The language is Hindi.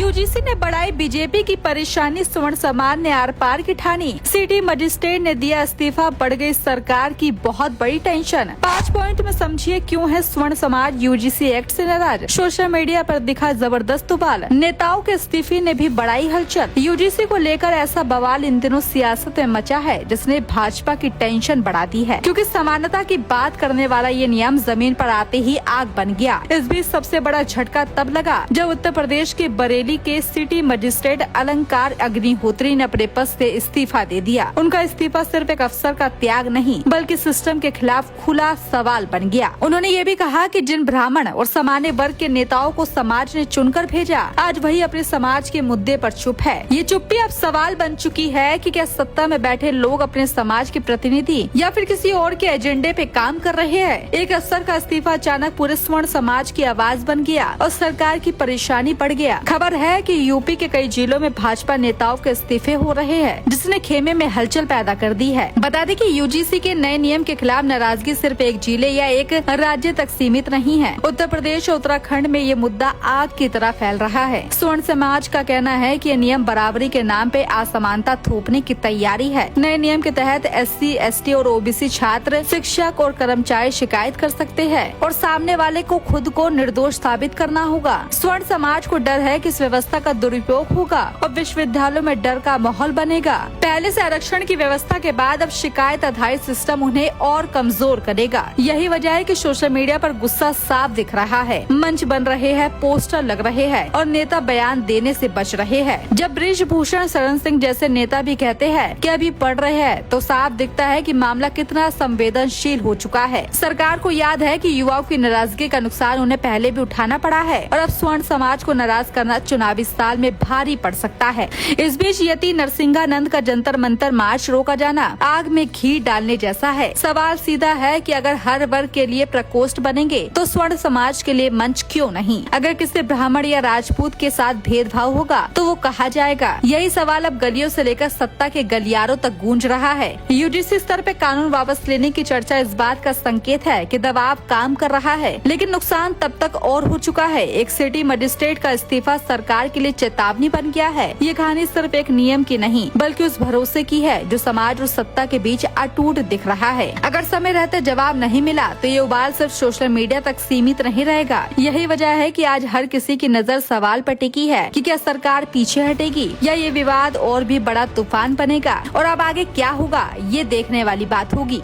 यूजीसी ने बढ़ाई बीजेपी की परेशानी, स्वर्ण समाज ने आर पार की ठानी। सिटी मजिस्ट्रेट ने दिया इस्तीफा, बढ़ गई सरकार की बहुत बड़ी टेंशन। 5 पॉइंट में समझिए क्यों है स्वर्ण समाज यूजीसी एक्ट से नाराज। सोशल मीडिया पर दिखा जबरदस्त उबाल, नेताओं के इस्तीफे ने भी बढ़ाई हलचल। यूजीसी को लेकर ऐसा बवाल इन दिनों सियासत में मचा है जिसने भाजपा की टेंशन बढ़ा दी है, क्योंकि समानता की बात करने वाला ये नियम जमीन पर आते ही आग बन गया। इस बीच सबसे बड़ा झटका तब लगा जब उत्तर प्रदेश के बरेली के सिटी मजिस्ट्रेट अलंकार अग्निहोत्री ने अपने पद से इस्तीफा दे दिया। उनका इस्तीफा सिर्फ एक अफसर का त्याग नहीं बल्कि सिस्टम के खिलाफ खुला सवाल बन गया। उन्होंने ये भी कहा कि जिन ब्राह्मण और सामान्य वर्ग के नेताओं को समाज ने चुनकर भेजा, आज वही अपने समाज के मुद्दे पर चुप है। ये चुप्पी अब सवाल बन चुकी है कि क्या सत्ता में बैठे लोग अपने समाज के प्रतिनिधि या फिर किसी और के एजेंडे पे काम कर रहे हैं। एक अफसर का इस्तीफा अचानक पूरे स्वर्ण समाज की आवाज बन गया और सरकार की परेशानी बढ़ गया। खबर है कि यूपी के कई जिलों में भाजपा नेताओं के इस्तीफे हो रहे हैं, जिसने खेमे में हलचल पैदा कर दी है। बता दें कि यूजीसी के नए नियम के खिलाफ नाराजगी सिर्फ एक जिले या एक राज्य तक सीमित नहीं है। उत्तर प्रदेश और उत्तराखंड में ये मुद्दा आग की तरह फैल रहा है। स्वर्ण समाज का कहना है कि ये नियम बराबरी के नाम पे असमानता थोपने की तैयारी है। नए नियम के तहत SC, ST और OBC छात्र, शिक्षक और कर्मचारी शिकायत कर सकते हैं और सामने वाले को खुद को निर्दोष साबित करना होगा। स्वर्ण समाज को डर है कि इस व्यवस्था का दुरुपयोग होगा और विश्वविद्यालयों में डर का माहौल बनेगा। पहले से आरक्षण की व्यवस्था के बाद अब शिकायत आधारित सिस्टम उन्हें और कमजोर करेगा। यही वजह है कि सोशल मीडिया पर गुस्सा साफ दिख रहा है। मंच बन रहे हैं, पोस्टर लग रहे हैं और नेता बयान देने से बच रहे हैं। जब बृजभूषण शरण सिंह जैसे नेता भी कहते हैं कि अभी पढ़ रहे हैं, तो साफ दिखता है कि मामला कितना संवेदनशील हो चुका है। सरकार को याद है कि युवाओं की नाराजगी का नुकसान उन्हें पहले भी उठाना पड़ा है और अब स्वर्ण समाज को नाराज करना चुनावी साल में भारी पड़ सकता है। इस बीच यति नरसिंहानंद का जंतर मंतर मार्च रोका जाना आग में घी डालने जैसा है। सवाल सीधा है कि अगर हर वर्ग के लिए प्रकोष्ठ बनेंगे तो स्वर्ण समाज के लिए मंच क्यों नहीं? अगर किसी ब्राह्मण या राजपूत के साथ भेदभाव होगा तो वो कहा जाएगा? यही सवाल अब गलियों से लेकर सत्ता के गलियारों तक गूंज रहा है। यूजीसी स्तर पे कानून वापस लेने की चर्चा इस बात का संकेत है कि दबाव काम कर रहा है, लेकिन नुकसान तब तक और हो चुका है। एक सिटी मजिस्ट्रेट का इस्तीफा सरकार के लिए चेतावनी बन गया है। ये कहानी सिर्फ एक नियम की नहीं बल्कि उस भरोसे की है जो समाज और सत्ता के बीच अटूट दिख रहा है। अगर समय रहते जवाब नहीं मिला तो ये उबाल सिर्फ सोशल मीडिया तक सीमित नहीं रहेगा। यही वजह है कि आज हर किसी की नजर सवाल पर टिकी है कि क्या सरकार पीछे हटेगी या ये विवाद और भी बड़ा तूफान बनेगा। और अब आगे क्या होगा ये देखने वाली बात होगी।